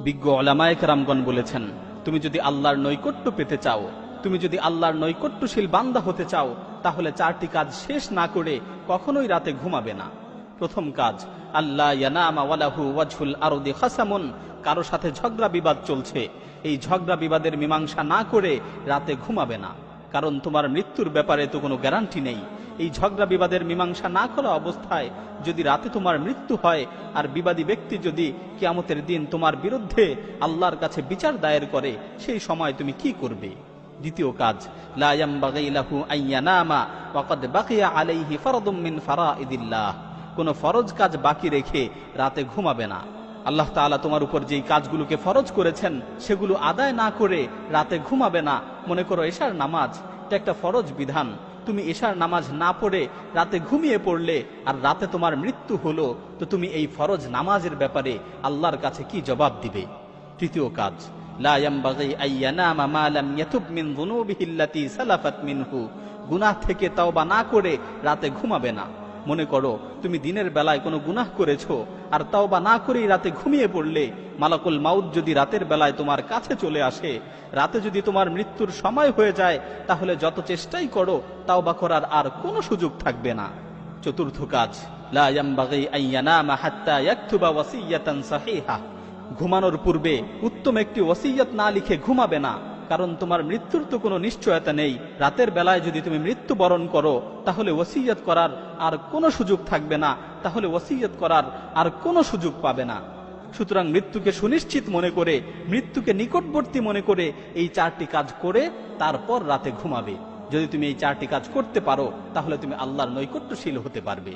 বিজ্ঞ উলামায়ে কেরামগণ বলেছেন, তুমি যদি আল্লাহর নৈকট্য পেতে চাও, তুমি যদি আল্লাহর নৈকট্যশীল বান্দা হতে চাও, তাহলে 4টি কাজ শেষ না করে কখনোই রাতে ঘুমাবে না। প্রথম কাজ, আল্লাহ ইয়ানামা ওয়ালাহু ওয়াজহুল আরদি খাসামুন, কারো সাথে ঝগড়া বিবাদ চলছে, এই ঝগড়া বিবাদের মীমাংসা না করে রাতে ঘুমাবে না। কারণ তোমার মৃত্যুর ব্যাপারে তো কোনো গ্যারান্টি নেই। এই ঝগড়া বিবাদের মীমাংসা না করা অবস্থায় যদি রাতে তোমার মৃত্যু হয়, আর বিবাদী ব্যক্তি যদি কিয়ামতের দিন তোমার বিরুদ্ধে আল্লাহর কাছে বিচার দায়ের করে, সেই সময় তুমি কি করবে? দ্বিতীয় কাজ, লা ইয়ামবাগি লাহু আইয়ানামা ওয়া ক্বাদ বাকিয়া আলাইহি ফারদুম মিন ফারাইদিল্লাহ, কোনো ফরজ কাজ বাকি রেখে রাতে ঘুমাবে না। আল্লাহ তাআলা তোমার উপর যেই কাজগুলোকে ফরজ করেছেন সেগুলো আদায় না করে রাতে ঘুমাবে না। মনে করো এশার নামাজ, এটা একটা ফরজ বিধান, তুমি এশার নামাজ না পড়ে রাতে ঘুমিয়ে পড়লে আর রাতে তোমার মৃত্যু হলো, তো তুমি এই ফরজ নামাজের ব্যাপারে আল্লাহর কাছে কি জবাব দিবে? তৃতীয় কাজ, লা ইয়ামবাগি আইয়ানামা মা লাম ইয়াতুব মিন যুনুবিহি আল্লাতী সালাফাত মিনহু, গুনাহ থেকে তওবা না করে রাতে ঘুমাবে না। মনে করো তুমি দিনের বেলায় কোনো গুনাহ করেছো আর তওবা না করেই রাতে ঘুমিয়ে পড়লে, মালাকুল মাউত যদি রাতের বেলায় তোমার কাছে চলে আসে, রাতে যদি তোমার মৃত্যুর সময় হয়ে যায়, তাহলে যত চেষ্টাই করো তওবা করার আর কোনো সুযোগ থাকবে না। চতুর্থ কাজ, লা ইয়ামবাগি আইয়ানামা হাত্তা ইয়াকতুবা ওয়াসিয়াতান সাহিহা, ঘুমানোর পূর্বে উত্তম একটি ওসিয়ত না লিখে ঘুমাবে না। কারণ তোমার মৃত্যুর তো কোনো নিশ্চয়তা নেই। রাতের বেলায় যদি তুমি মৃত্যুবরণ করো, তাহলে ওসিয়ত করার আর কোনো সুযোগ থাকবে না, তাহলে ওসিয়ত করার আর কোনো সুযোগ পাবে না। সুতরাং মৃত্যুকে সুনিশ্চিত মনে করে, মৃত্যুকে নিকটবর্তী মনে করে এই 4টি কাজ করে তারপর রাতে ঘুমাবে। যদি তুমি এই 4টি কাজ করতে পারো, তাহলে তুমি আল্লাহর নৈকট্যশীল হতে পারবে।